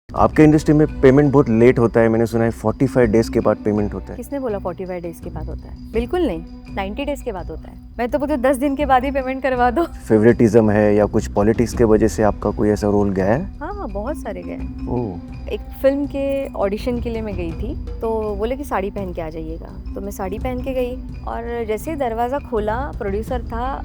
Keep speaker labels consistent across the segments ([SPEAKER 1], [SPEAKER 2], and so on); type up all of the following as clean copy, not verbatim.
[SPEAKER 1] आपके इंडस्ट्री में पेमेंट बहुत लेट होता है, मैंने सुना है 45 डेज के बाद पेमेंट होता है।
[SPEAKER 2] किसने बोला 45 डेज के बाद होता है? बिल्कुल नहीं, 90 डेज के बाद होता है। मैं तो बोलती 10 दिन के बाद ही पेमेंट करवा दो।
[SPEAKER 1] फेवरेटिज्म है या कुछ पॉलिटिक्स के वजह से आपका कोई ऐसा रोल गया है?
[SPEAKER 2] हाँ, बहुत सारे गए।
[SPEAKER 1] ओह,
[SPEAKER 2] एक फिल्म के ऑडिशन के लिए मैं गई थी, तो बोले कि साड़ी पहन के आ जाइएगा, तो मैं साड़ी पहन के गई और जैसे ही दरवाज़ा खोला, प्रोड्यूसर था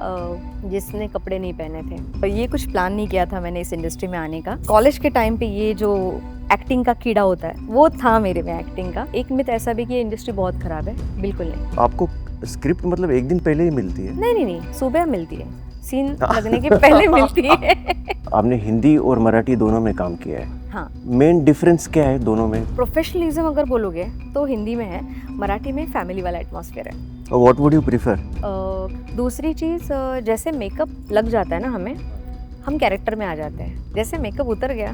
[SPEAKER 2] जिसने कपड़े नहीं पहने थे। पर ये कुछ प्लान नहीं किया था मैंने इस इंडस्ट्री में आने का। कॉलेज के टाइम पे ये जो एक्टिंग का कीड़ा होता है वो था मेरे में एक्टिंग का। एक मिथ ऐसा भी कि ये इंडस्ट्री बहुत खराब है, बिल्कुल नहीं।
[SPEAKER 1] आपको स्क्रिप्ट मतलब एक दिन पहले ही मिलती है?
[SPEAKER 2] नहीं नहीं नहीं, सुबह मिलती है, सीन लगने के पहले मिलती है।
[SPEAKER 1] आपने हिंदी और मराठी दोनों में काम किया है।
[SPEAKER 2] हाँ,
[SPEAKER 1] मेन डिफरेंस क्या है दोनों में?
[SPEAKER 2] प्रोफेशनलिज्म अगर बोलोगे तो हिंदी में है, मराठी में फैमिली वाला एटमॉस्फेयर है।
[SPEAKER 1] What would you prefer?
[SPEAKER 2] दूसरी चीज़ जैसे मेकअप लग जाता है ना हमें, हम कैरेक्टर में आ जाते हैं। जैसे मेकअप उतर गया,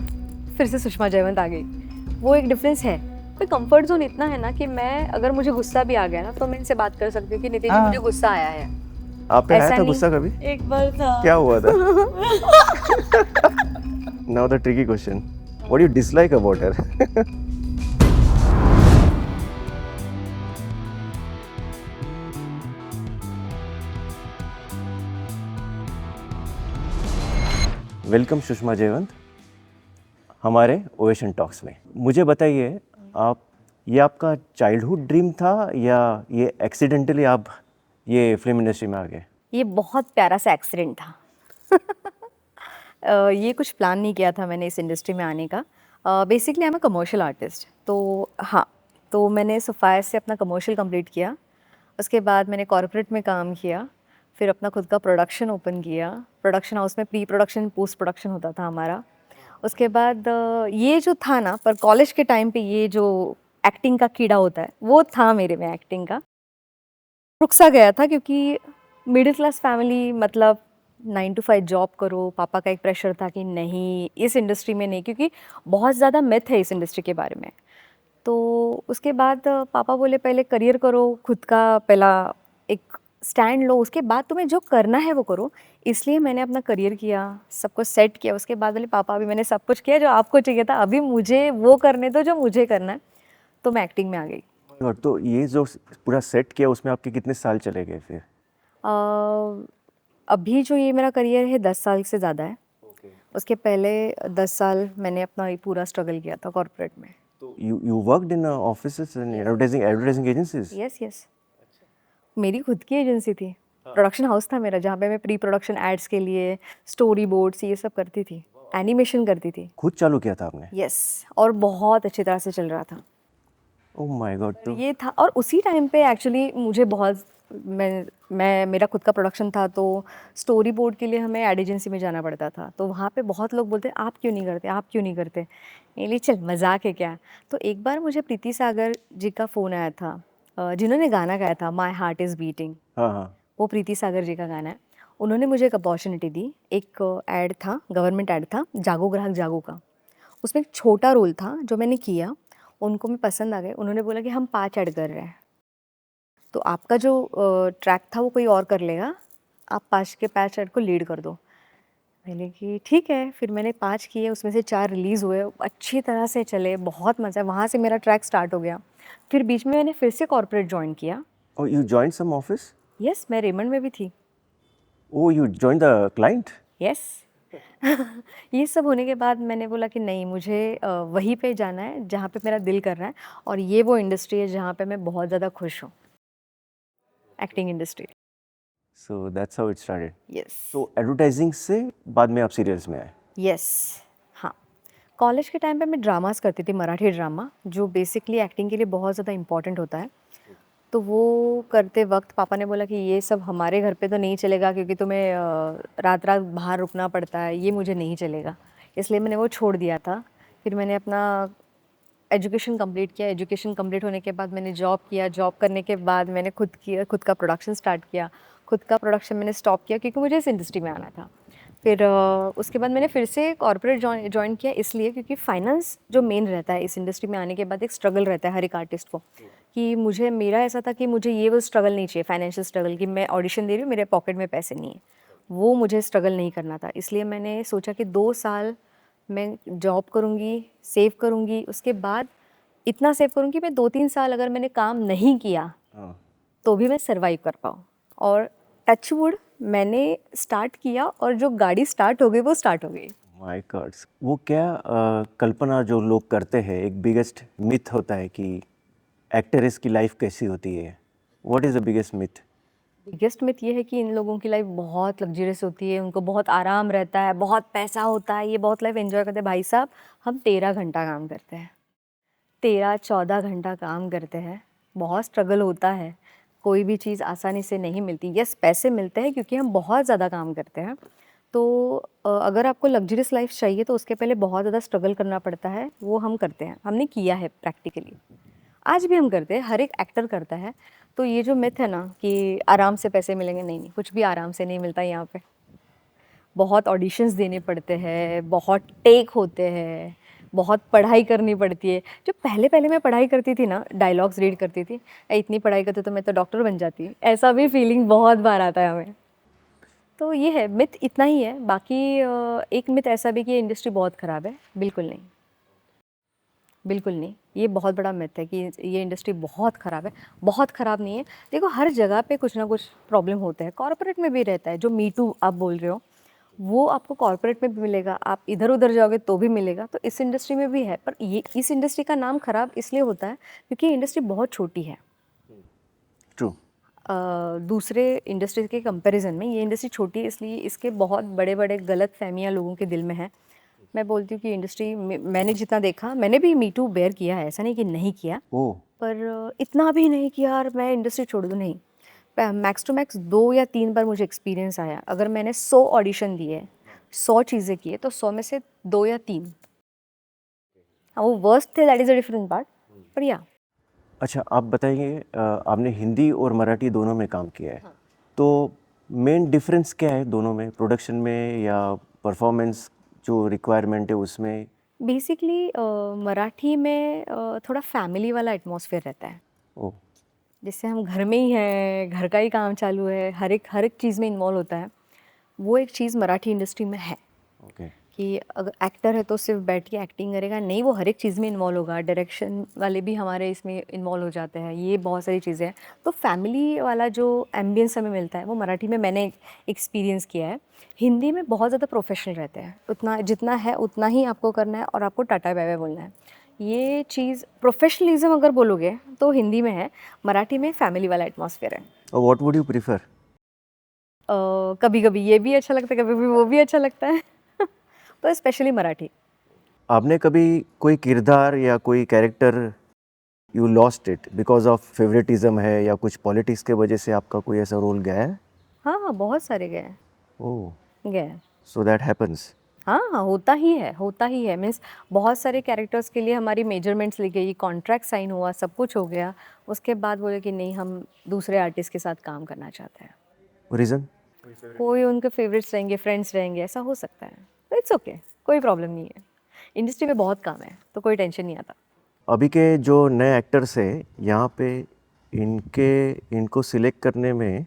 [SPEAKER 2] फिर से सुषमा जयवंत आ गई, वो एक डिफरेंस है। कोई कंफर्ट जोन इतना है ना कि मैं अगर मुझे गुस्सा भी आ गया ना तो मैं इनसे बात कर सकती हूँ कि नितिन जी मुझे गुस्सा आया है।
[SPEAKER 1] आप पे आया
[SPEAKER 2] ऐसा
[SPEAKER 1] था
[SPEAKER 2] नहीं।
[SPEAKER 1] गुस्सा कभी?
[SPEAKER 3] एक बार था।
[SPEAKER 1] क्या हुआ था? Now the tricky question, what you dislike about her? Welcome Sushma Jaywant हमारे ओवेशन टॉक्स में। मुझे बताइए, आप ये आपका चाइल्डहुड ड्रीम था या ये एक्सीडेंटली आप ये फिल्म इंडस्ट्री में आ गए?
[SPEAKER 2] ये बहुत प्यारा सा एक्सीडेंट था। ये कुछ प्लान नहीं किया था मैंने इस इंडस्ट्री में आने का। Basically I am a commercial artist, तो हाँ, तो मैंने सफ़ायर से अपना कमर्शियल कंप्लीट किया। उसके बाद मैंने कॉर्पोरेट में काम किया, फिर अपना खुद का प्रोडक्शन ओपन किया। प्रोडक्शन हाउस में प्री प्रोडक्शन पोस्ट प्रोडक्शन होता था हमारा। उसके बाद ये जो था ना, पर कॉलेज के टाइम पे ये जो एक्टिंग का कीड़ा होता है वो था मेरे में एक्टिंग का। रुक सा गया था क्योंकि मिडिल क्लास फैमिली, मतलब 9 to 5 जॉब करो। पापा का एक प्रेशर था कि नहीं इस इंडस्ट्री में नहीं, क्योंकि बहुत ज़्यादा मिथ है इस इंडस्ट्री के बारे में। तो उसके बाद पापा बोले पहले करियर करो, खुद का पहला एक स्टैंड लो, उसके बाद तुम्हें जो करना है वो करो। इसलिए मैंने अपना करियर किया, सब कुछ सेट किया। उसके बाद बोले पापा अभी मैंने सब कुछ किया जो आपको चाहिए था, अभी मुझे वो करने दो जो मुझे करना है। तो मैं एक्टिंग में आ गई।
[SPEAKER 1] और तो ये जो पूरा सेट किया उसमें आपके कितने साल चले गए फिर?
[SPEAKER 2] अभी जो ये मेरा करियर है 10 साल से ज़्यादा है। उसके पहले 10 साल मैंने अपना ये पूरा स्ट्रगल किया था कॉर्पोरेट में।
[SPEAKER 1] तो you worked in offices and advertising agencies?
[SPEAKER 2] Yes yes, मेरी खुद की एजेंसी थी। प्रोडक्शन हाउस था मेरा, जहाँ पे मैं प्री प्रोडक्शन एड्स के लिए स्टोरी बोर्ड्स ये सब करती थी, एनिमेशन करती थी।
[SPEAKER 1] खुद चालू किया था आपने?
[SPEAKER 2] यस, और बहुत अच्छी तरह से चल रहा था।
[SPEAKER 1] Oh my God. तो
[SPEAKER 2] ये था, और उसी टाइम पे एक्चुअली मुझे बहुत, मैं मेरा खुद का प्रोडक्शन था, तो स्टोरी बोर्ड के लिए हमें एड एजेंसी में जाना पड़ता था। तो वहाँ पे बहुत लोग बोलते आप क्यों नहीं करते, आप क्यों नहीं करते। ये चल मजाक है क्या। तो एक बार मुझे प्रीति सागर जी का फ़ोन आया था, जिन्होंने गाना गाया था माई हार्ट इज़ बीटिंग,
[SPEAKER 1] हाँ हाँ।
[SPEAKER 2] वो प्रीति सागर जी का गाना है। उन्होंने मुझे एक अपॉर्चुनिटी दी। एक ऐड था, गवर्नमेंट ऐड था, जागो ग्राहक जागो का। उसमें एक छोटा रोल था जो मैंने किया, उनको मैं पसंद आ गए। उन्होंने बोला कि हम 5 ऐड कर रहे हैं, तो आपका जो ट्रैक था वो कोई और कर लेगा, आप 5 के 5 ऐड को लीड कर दो। मैंने कि ठीक है। फिर मैंने 5 किए, उसमें से 4 रिलीज़ हुए, अच्छी तरह से चले, बहुत मज़ा। वहाँ से मेरा ट्रैक स्टार्ट हो गया। फिर बीच में मैंने फिर से कॉर्पोरेट जॉइन किया।
[SPEAKER 1] और you joined some office?
[SPEAKER 2] Yes, मैं रेमंड में भी थी।
[SPEAKER 1] Oh, you joined the client?
[SPEAKER 2] Yes. ये सब होने के बाद मैंने बोला कि नहीं, मुझे वहीं पे जाना है जहाँ पे मेरा दिल कर रहा है, और ये वो इंडस्ट्री है जहाँ पे मैं बहुत ज़्यादा खुश हूँ, acting industry.
[SPEAKER 1] So that's how it started.
[SPEAKER 2] Yes
[SPEAKER 1] तो एडवर्टाइजिंग से बाद में आप सीरियल्स में आए?
[SPEAKER 2] यस। हाँ, कॉलेज के टाइम पे मैं ड्रामास करती थी, मराठी ड्रामा, जो बेसिकली एक्टिंग के लिए बहुत ज़्यादा इम्पॉर्टेंट होता है। तो वो करते वक्त पापा ने बोला कि ये सब हमारे घर पे तो नहीं चलेगा, क्योंकि तुम्हें रात रात बाहर रुकना पड़ता है, ये मुझे नहीं चलेगा। इसलिए मैंने वो छोड़ दिया था। फिर मैंने अपना एजुकेशन कंप्लीट किया। एजुकेशन कंप्लीट होने के बाद मैंने जॉब किया। जॉब करने के बाद मैंने खुद का प्रोडक्शन स्टार्ट किया। खुद का प्रोडक्शन मैंने स्टॉप किया क्योंकि मुझे इस इंडस्ट्री में आना था। फिर उसके बाद मैंने फिर से कॉर्पोरेट जॉइन किया, इसलिए क्योंकि फाइनेंस जो मेन रहता है इस इंडस्ट्री में आने के बाद, एक स्ट्रगल रहता है हर एक आर्टिस्ट को, कि मेरा ऐसा था कि मुझे ये वो स्ट्रगल नहीं चाहिए, फाइनेंशियल स्ट्रगल, कि मैं ऑडिशन दे रही हूँ, मेरे पॉकेट में पैसे नहीं है, वो मुझे स्ट्रगल नहीं करना था। इसलिए मैंने सोचा कि 2 साल मैं जॉब करूँगी, सेव करूँगी, उसके बाद इतना सेव करूँगी मैं 2-3 साल अगर मैंने काम नहीं किया
[SPEAKER 1] हाँ
[SPEAKER 2] तो भी मैं सर्वाइव कर पाऊँ। और टच वुड मैंने स्टार्ट किया और जो गाड़ी स्टार्ट हो गई वो स्टार्ट हो गई।
[SPEAKER 1] माय गॉड्स, वो क्या कल्पना जो लोग करते हैं, एक बिगेस्ट मिथ होता है कि एक्टरेस की लाइफ कैसी होती है। What is the biggest myth?
[SPEAKER 2] Biggest myth ये है कि इन लोगों की लाइफ बहुत लग्जरियस होती है, उनको बहुत आराम रहता है, बहुत पैसा होता है, ये बहुत लाइफ एंजॉय करते हैं। भाई साहब, हम 13 घंटा काम करते हैं, 13-14 घंटा काम करते हैं, बहुत स्ट्रगल होता है, कोई भी चीज़ आसानी से नहीं मिलती। यस, पैसे मिलते हैं क्योंकि हम बहुत ज़्यादा काम करते हैं। तो अगर आपको लग्जरियस लाइफ चाहिए तो उसके पहले बहुत ज़्यादा स्ट्रगल करना पड़ता है, वो हम करते हैं, हमने किया है प्रैक्टिकली। आज भी हम करते हैं, हर एक एक्टर करता है। तो ये जो मिथ है ना कि आराम से पैसे मिलेंगे, नहीं, नहीं, कुछ भी आराम से नहीं मिलता यहाँ पे। बहुत ऑडिशंस देने पड़ते हैं, बहुत टेक होते हैं, बहुत पढ़ाई करनी पड़ती है। जो पहले-पहले मैं पढ़ाई करती थी ना, डायलॉग्स रीड करती थी, इतनी पढ़ाई करती तो मैं तो डॉक्टर बन जाती। ऐसा भी फीलिंग बहुत बार आता है हमें। तो ये है, मिथ इतना ही है। बाकी एक मिथ ऐसा भी कि ये इंडस्ट्री बहुत ख़राब है, बिल्कुल नहीं। बिल्कुल नहीं, ये बहुत बड़ा मिथ है कि ये इंडस्ट्री बहुत ख़राब है। बहुत ख़राब नहीं है। देखो, हर जगह पे कुछ ना कुछ प्रॉब्लम होता है, कॉर्पोरेट में भी रहता है। जो मी टू आप बोल रहे हो, वो आपको कॉर्पोरेट में भी मिलेगा, आप इधर-उधर जाओगे तो भी मिलेगा, तो इस इंडस्ट्री में भी है। पर ये इस इंडस्ट्री का नाम ख़राब इसलिए होता है क्योंकि ये इंडस्ट्री बहुत छोटी है।
[SPEAKER 1] ट्रू।
[SPEAKER 2] दूसरे इंडस्ट्री के कंपैरिजन में ये इंडस्ट्री छोटी है, इसलिए इसके बहुत बड़े-बड़े गलतफ़हमियाँ लोगों के दिल में हैं। मैं बोलती हूँ कि इंडस्ट्री में मैंने जितना देखा, मैंने भी मी टू बेयर किया है, ऐसा नहीं कि नहीं किया,
[SPEAKER 1] ओह!
[SPEAKER 2] पर इतना भी नहीं कि यार मैं इंडस्ट्री छोड़ दूँ, नहीं। मैक्स टू मैक्स 2 या 3 बार मुझे एक्सपीरियंस आया। अगर मैंने 100 ऑडिशन दिए, 100 चीज़ें की है, तो 100 में से 2 या 3, हाँ, वो वर्स्ट थे, that is a different part, पर या
[SPEAKER 1] अच्छा, आप बताइए, आपने हिंदी और मराठी दोनों में काम किया है, तो मेन डिफरेंस क्या है दोनों में? प्रोडक्शन में या परफॉर्मेंस जो रिक्वायरमेंट है उसमें?
[SPEAKER 2] बेसिकली मराठी में थोड़ा फैमिली वाला एटमॉस्फेयर रहता है।
[SPEAKER 1] ओह!
[SPEAKER 2] जैसे हम घर में ही हैं, घर का ही काम चालू है, हर एक चीज़ में इन्वॉल्व होता है। वो एक चीज़ मराठी इंडस्ट्री में है
[SPEAKER 1] ओके।
[SPEAKER 2] कि अगर एक्टर है तो सिर्फ बैठ के एक्टिंग करेगा, नहीं, वो हर एक चीज़ में इन्वॉल्व होगा। डायरेक्शन वाले भी हमारे इसमें इन्वॉल्व हो जाते हैं, ये बहुत सारी चीज़ें हैं। तो फैमिली वाला जो एम्बियंस हमें मिलता है वो मराठी में मैंने एक्सपीरियंस किया है। हिंदी में बहुत ज़्यादा प्रोफेशनल रहते हैं, उतना जितना है उतना ही आपको करना है और आपको टाटा बाय बाय बोलना है। ये चीज़ प्रोफेशनलिज्म अगर बोलोगे तो हिंदी में है, मराठी में फैमिली वाला एटमॉस्फेयर है।
[SPEAKER 1] What would you prefer?
[SPEAKER 2] कभी-कभी ये भी अच्छा लगता है, कभी-कभी वो भी अच्छा लगता है। पर स्पेशली मराठी।
[SPEAKER 1] आपने कभी कोई किरदार या कोई character you lost it because of favouritism है या कुछ पॉलिटिक्स के वजह से आपका कोई ऐसा रोल गया है?
[SPEAKER 2] हाँ, हाँ, बहुत सारे गए हैं,
[SPEAKER 1] ओह!
[SPEAKER 2] गए हैं।
[SPEAKER 1] So that happens.
[SPEAKER 2] हाँ, हाँ, होता ही है। मीन्स बहुत सारे कैरेक्टर्स के लिए हमारी मेजरमेंट्स ली गई, कॉन्ट्रैक्ट साइन हुआ, सब कुछ हो गया। उसके बाद बोले कि नहीं, हम दूसरे आर्टिस्ट के साथ काम करना चाहते हैं।
[SPEAKER 1] रीज़न?
[SPEAKER 2] कोई उनके फेवरेट्स रहेंगे, फ्रेंड्स रहेंगे, ऐसा हो सकता है। तो इट्स ओके, कोई प्रॉब्लम नहीं है। इंडस्ट्री में बहुत काम है, तो कोई टेंशन नहीं आता।
[SPEAKER 1] अभी के जो नए एक्टर्स हैं यहाँ पे इनको सिलेक्ट करने में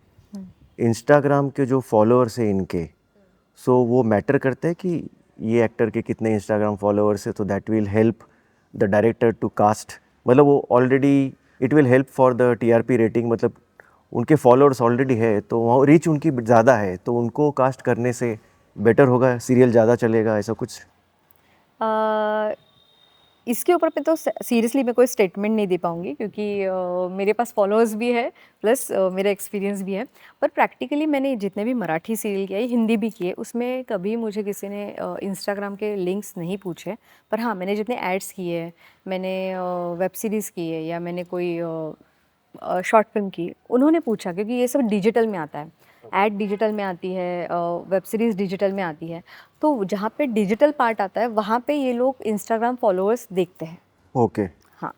[SPEAKER 1] इंस्टाग्राम के जो फॉलोअर्स हैं इनके, सो वो मैटर करते हैं कि ये एक्टर के कितने इंस्टाग्राम फॉलोअर्स है, तो that will help the director to cast, मतलब वो already it will help for the TRP rating, मतलब उनके फॉलोअर्स ऑलरेडी है तो वहाँ रीच उनकी ज़्यादा है, तो उनको कास्ट करने से बेटर होगा, सीरियल ज़्यादा चलेगा, ऐसा कुछ?
[SPEAKER 2] अ, इसके ऊपर पे तो सीरियसली मैं कोई स्टेटमेंट नहीं दे पाऊँगी क्योंकि मेरे पास फॉलोअर्स भी है, प्लस मेरा एक्सपीरियंस भी है। पर प्रैक्टिकली मैंने जितने भी मराठी सीरियल किए, हिंदी भी किए, उसमें कभी मुझे किसी ने इंस्टाग्राम के लिंक्स नहीं पूछे। पर हाँ, मैंने जितने एड्स किए, मैंने वेब सीरीज़ की है या मैंने कोई शॉर्ट फिल्म की, उन्होंने पूछा क्योंकि ये सब डिजिटल में आता है। ऐड डिजिटल में आती है, वेब सीरीज़ डिजिटल में आती है। तो जहाँ पे डिजिटल पार्ट आता है, वहाँ पे ये लोग इंस्टाग्राम फॉलोअर्स देखते हैं।
[SPEAKER 1] ओके।
[SPEAKER 2] हाँ,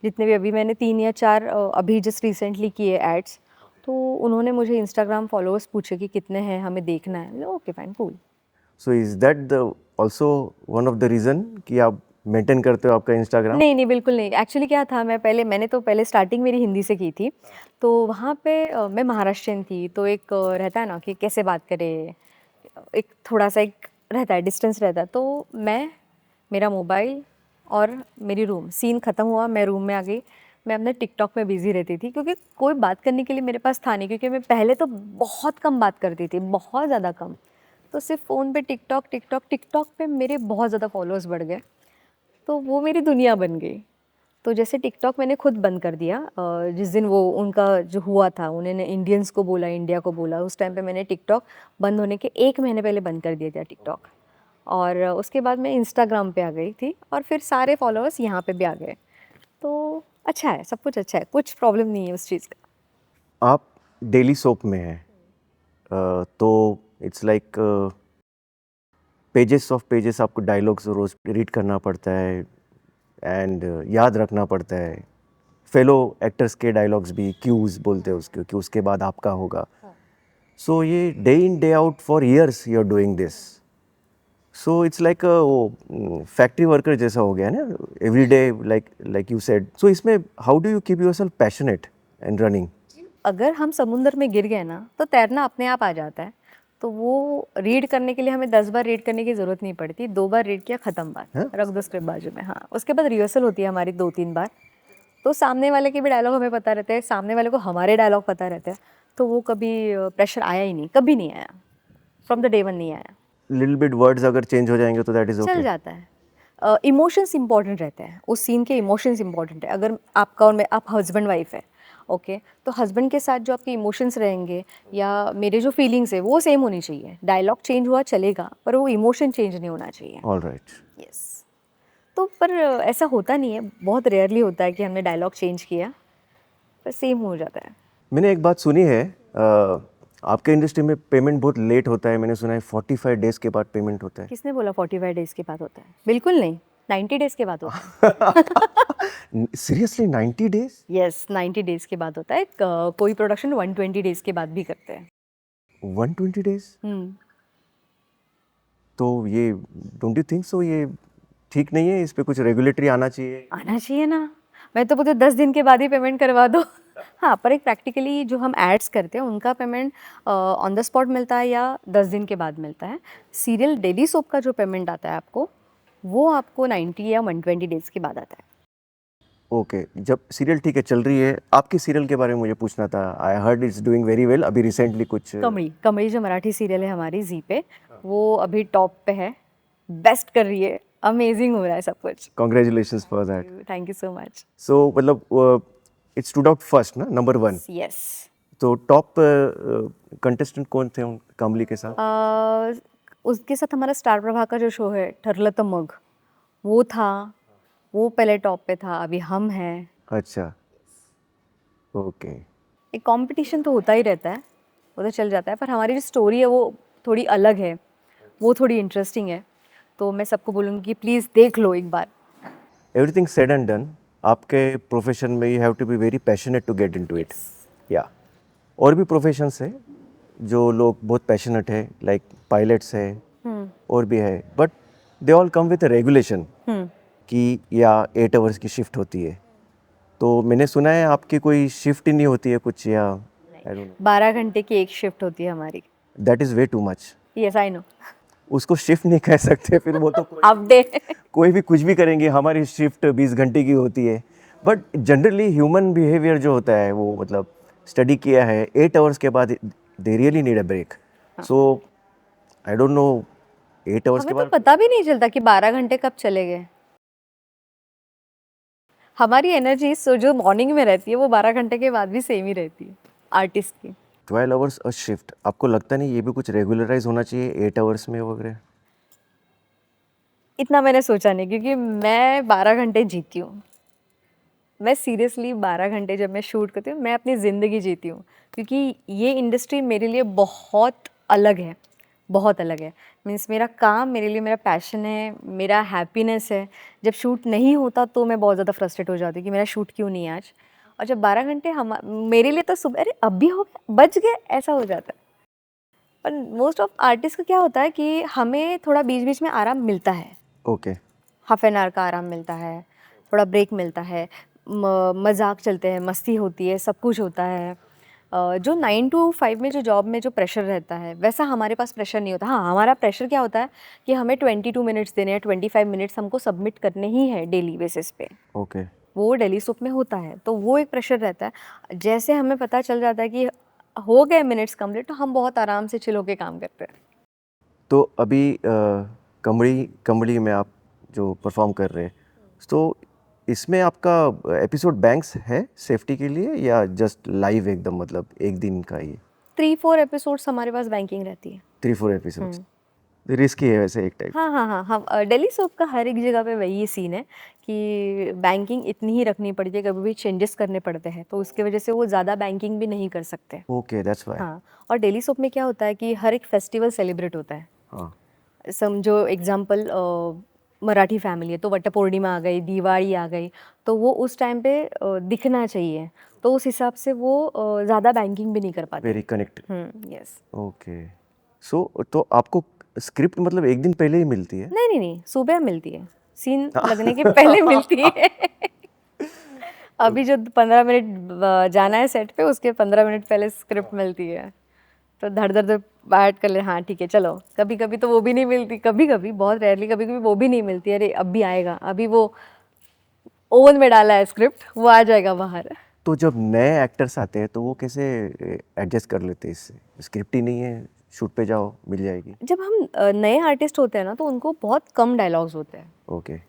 [SPEAKER 2] जितने भी अभी मैंने 3 या 4 अभी जस्ट रिसेंटली किए एड्स, तो उन्होंने मुझे इंस्टाग्राम फॉलोअर्स पूछे कि कितने हैं, हमें देखना है। मैंने okay fine cool.
[SPEAKER 1] So is that the also one of the reason कि आप मेंटेन करते हो आपका इंस्टाग्राम?
[SPEAKER 2] नहीं, नहीं, बिल्कुल नहीं। एक्चुअली क्या था, मैंने तो पहले स्टार्टिंग मेरी हिंदी से की थी, तो वहाँ पे मैं महाराष्ट्रियन थी, तो एक रहता है ना कि कैसे बात करें, एक थोड़ा-सा एक रहता है, डिस्टेंस रहता है। तो मैं, मेरा मोबाइल और मेरी रूम, सीन ख़त्म हुआ, मैं रूम में आ गई, मैं अपने टिकटॉक में बिज़ी रहती थी क्योंकि कोई बात करने के लिए मेरे पास था नहीं, क्योंकि मैं पहले तो बहुत कम बात करती थी, बहुत ज़्यादा कम। तो सिर्फ फ़ोन पे टिकटॉक टिकटॉक टिकटॉक पे मेरे बहुत ज़्यादा फॉलोअर्स बढ़ गए, तो वो मेरी दुनिया बन गई। तो जैसे टिकटॉक मैंने खुद बंद कर दिया, जिस दिन वो उनका जो हुआ था, उन्होंने इंडियंस को बोला, इंडिया को बोला, उस टाइम पे मैंने टिकटॉक बंद होने के 1 महीने पहले बंद कर दिया था टिकटॉक। और उसके बाद मैं इंस्टाग्राम पे आ गई थी और फिर सारे फॉलोअर्स यहाँ पे भी आ गए। तो अच्छा है, सब कुछ अच्छा है, कुछ प्रॉब्लम नहीं है उस चीज़ का।
[SPEAKER 1] आप डेली सोप में हैं, तो it's like pages of pages आपको डायलॉग्स रोज़ रीड करना पड़ता है एंड याद रखना पड़ता है। फेलो एक्टर्स के डायलॉग्स भी क्यूज बोलते हैं उसके, कि उसके बाद आपका होगा। सो ये day in day out for years you are doing this, so it's like वो फैक्ट्री वर्कर जैसा हो गया ना, every day like you said. So इसमें how do you keep yourself passionate and running?
[SPEAKER 2] अगर हम समुद्र में गिर गए ना, तो तैरना अपने आप आ जाता है। तो वो रीड करने के लिए हमें 10 बार रीड करने की ज़रूरत नहीं पड़ती, 2 बार रीड किया, ख़त्म बात,
[SPEAKER 1] हाँ?
[SPEAKER 2] रख दो स्क्रिप्ट बाजू में। हाँ, उसके बाद रिहर्सल होती है हमारी 2-3 बार। तो सामने वाले के भी डायलॉग हमें पता रहते हैं, सामने वाले को हमारे डायलॉग पता रहते हैं। तो वो कभी प्रेशर आया ही नहीं, कभी नहीं आया, फ्रॉम द डे वन नहीं आया।
[SPEAKER 1] लिटिल बिट वर्ड्स अगर चेंज हो जाएंगे तो दैट इज
[SPEAKER 2] चल
[SPEAKER 1] ओके।
[SPEAKER 2] जाता है। इमोशंस इंपॉर्टेंट रहते हैं, उस सीन के इमोशंस इंपॉर्टेंट है। अगर आपका और मैं, आप हस्बैंड वाइफ है, ओके, तो हस्बैंड के साथ जो आपके इमोशंस रहेंगे या मेरे जो फीलिंग्स है वो सेम होनी चाहिए। डायलॉग चेंज हुआ चलेगा, पर वो इमोशन चेंज नहीं होना चाहिए।
[SPEAKER 1] ऑलराइट।
[SPEAKER 2] यस। तो पर ऐसा होता नहीं है, बहुत रेयरली होता है कि हमने डायलॉग चेंज किया, पर सेम हो जाता है।
[SPEAKER 1] मैंने एक बात सुनी है, आपके इंडस्ट्री में पेमेंट बहुत लेट होता है, मैंने सुना है 45 डेज के बाद पेमेंट होता है।
[SPEAKER 2] किसने बोला 45 डेज के बाद होता है? बिल्कुल नहीं, 90 डेज के बाद होता है।
[SPEAKER 1] Seriously 90 days?
[SPEAKER 2] यस, 90 डेज के बाद होता है। कोई प्रोडक्शन 120 डेज के बाद भी करते हैं।
[SPEAKER 1] 120 डेज?
[SPEAKER 2] हम्म।
[SPEAKER 1] तो ये डोंट यू थिंक सो ये ठीक नहीं है, इस पे कुछ रेगुलेटरी आना चाहिए?
[SPEAKER 2] आना चाहिए ना। मैं तो बोलती हूँ 10 दिन के बाद ही पेमेंट करवा दो। हाँ, पर एक प्रैक्टिकली जो हम एड्स करते हैं उनका पेमेंट ऑन द स्पॉट मिलता है या 10 दिन के बाद मिलता है। सीरियल डेली सोप का जो पेमेंट आता है आपको, वो आपको 90 या 120 डेज के बाद आता है।
[SPEAKER 1] ओके, जब सीरियल ठीक है चल रही है, आपकी सीरियल के बारे में मुझे पूछना था। I heard it's doing very well, अभी रिसेंटली कुछ
[SPEAKER 2] कमई कमई जो मराठी सीरियल है हमारी जी पे, वो अभी टॉप पे है, बेस्ट कर रही है, अमेजिंग हो रहा है सब कुछ।
[SPEAKER 1] Congratulations for that.
[SPEAKER 2] Thank you so much.
[SPEAKER 1] So मतलब इट स्टूड आउट फर्स्ट ना, नंबर 1।
[SPEAKER 2] यस।
[SPEAKER 1] तो टॉप कंटेस्टेंट कौन थे कमली के साथ?
[SPEAKER 2] उसके साथ हमारा स्टार प्रवाह का जो शो है ठरलं तर मग, वो था, वो पहले टॉप पे था, अभी हम हैं।
[SPEAKER 1] अच्छा, ओके।
[SPEAKER 2] एक कंपटीशन तो होता ही रहता है, वो तो चल जाता है, पर हमारी जो स्टोरी है वो थोड़ी अलग है, वो थोड़ी इंटरेस्टिंग है। तो मैं सबको बोलूँगी कि प्लीज़ देख लो एक बार।
[SPEAKER 1] एवरीथिंग सेड एंड डन, आपके प्रोफेशन में you have to be very passionate to get into it. या और भी प्रोफेशंस है जो लोग बहुत पैशनेट है, लाइक पायलट्स है और भी है, but they all come with regulation कि या 8 आवर्स की शिफ्ट होती है। तो मैंने सुना है आपकी कोई शिफ्ट ही नहीं होती है कुछ, या आई डोंट
[SPEAKER 2] 12 घंटे की एक शिफ्ट होती है हमारी।
[SPEAKER 1] No, that is way too much.
[SPEAKER 2] Yes I know.
[SPEAKER 1] उसको शिफ्ट नहीं कह सकते, फिर वो तो
[SPEAKER 2] हाफ डे।
[SPEAKER 1] कोई भी कुछ भी करेंगे, हमारी शिफ्ट 20 घंटे की होती है। बट जनरली ह्यूमन बिहेवियर जो होता है वो, मतलब स्टडी किया है 8 आवर्स के बाद they really need a break. So I don't know 8 hours के
[SPEAKER 2] हमें तो
[SPEAKER 1] बाद।
[SPEAKER 2] पता भी नहीं चलता कि 12 घंटे कब चले गए। हमारी एनर्जी जो मॉर्निंग में रहती है वो 12 घंटे के बाद भी सेम ही रहती है, आर्टिस्ट की।
[SPEAKER 1] 12 आवर्स अ शिफ्ट, आपको लगता नहीं ये भी कुछ रेगुलराइज होना चाहिए 8 आवर्स में वगैरह?
[SPEAKER 2] इतना मैंने सोचा नहीं, क्योंकि मैं 12 घंटे जीती हूँ। मैं सीरियसली 12 घंटे जब मैं शूट करती हूँ, मैं अपनी ज़िंदगी जीती हूँ, क्योंकि ये इंडस्ट्री मेरे लिए बहुत अलग है, बहुत अलग है। मीन्स मेरा काम मेरे लिए मेरा पैशन है, मेरा हैप्पीनेस है। जब शूट नहीं होता तो मैं बहुत ज़्यादा फ्रस्ट्रेट हो जाती हूँ कि मेरा शूट क्यों नहीं है आज। और जब 12 घंटे हम, मेरे लिए तो सुबह, अरे अब भी हो गया, बच गए, ऐसा हो जाता है। पर मोस्ट ऑफ आर्टिस्ट का क्या होता है कि हमें थोड़ा बीच बीच में आराम मिलता है,
[SPEAKER 1] ओके।
[SPEAKER 2] हाफ एन आवर का आराम मिलता है, थोड़ा ब्रेक मिलता है, मजाक चलते हैं, मस्ती होती है, सब कुछ होता है। जो 9 to 5 में जो जॉब में जो प्रेशर रहता है वैसा हमारे पास प्रेशर नहीं होता। हाँ, हमारा प्रेशर क्या होता है कि हमें 22 मिनट्स देने हैं, 25 मिनट्स हमको सबमिट करने ही है डेली बेसिस पे।
[SPEAKER 1] ओके।
[SPEAKER 2] वो डेली सोप में होता है, तो वो एक प्रेशर रहता है। जैसे हमें पता चल जाता है कि हो गए मिनट्स कंप्लीट, तो हम बहुत आराम से चिल होके काम करते हैं।
[SPEAKER 1] तो अभी कमड़ी कमड़ी में आप जो परफॉर्म कर रहे हैं, तो इसमें आपका एपिसोड बैंक्स है सेफ्टी के लिए या जस्ट लाइव एकदम मतलब एक दिन का ही?
[SPEAKER 2] 3-4 एपिसोड्स हमारे पास बैंकिंग रहती है।
[SPEAKER 1] 3-4 एपिसोड्स रिस्की है वैसे एक टाइप।
[SPEAKER 2] हाँ, हाँ, हाँ, हम डेली सोप का हर एक जगह पे वही सीन है कि बैंकिंग इतनी ही रखनी पड़ती है, कभी भी चेंजेस करने पड़ते हैं, तो उसकी वजह से वो ज़्यादा बैंकिंग भी नहीं कर सकते।
[SPEAKER 1] Okay, that's why.
[SPEAKER 2] हाँ, और डेली सोप में क्या होता है कि हर एक फेस्टिवल सेलिब्रेट होता है।
[SPEAKER 1] हाँ।
[SPEAKER 2] समझो एग्जांपल मराठी फैमिली है तो वटपौर्णिमा आ गई, दिवाली आ गई, तो वो उस टाइम पे दिखना चाहिए, तो उस हिसाब से वो ज़्यादा बैंकिंग भी नहीं कर पाते।
[SPEAKER 1] Very connected.
[SPEAKER 2] यस।
[SPEAKER 1] ओके। सो तो आपको स्क्रिप्ट मतलब एक दिन पहले ही मिलती है?
[SPEAKER 2] नहीं, नहीं, नहीं, सुबह मिलती है, सीन लगने के पहले मिलती है। अभी जो 15 मिनट जाना है सेट पे, उसके 15 मिनट पहले स्क्रिप्ट मिलती है। तो धड़ बैठ कर ले, हाँ ठीक है चलो। कभी कभी तो वो भी नहीं मिलती, कभी कभी बहुत रेयरली कभी कभी वो भी नहीं मिलती। अरे अब भी आएगा, अभी वो ओवन में डाला है स्क्रिप्ट, वो आ जाएगा बाहर।
[SPEAKER 1] तो जब नए एक्टर्स आते हैं तो वो कैसे एडजस्ट कर लेते हैं इससे? स्क्रिप्ट ही नहीं है, शूट पे जाओ मिल जाएगी।
[SPEAKER 2] जब हम नए आर्टिस्ट होते हैं ना, तो उनको बहुत कम डायलॉग्स होते हैं।
[SPEAKER 1] ओके।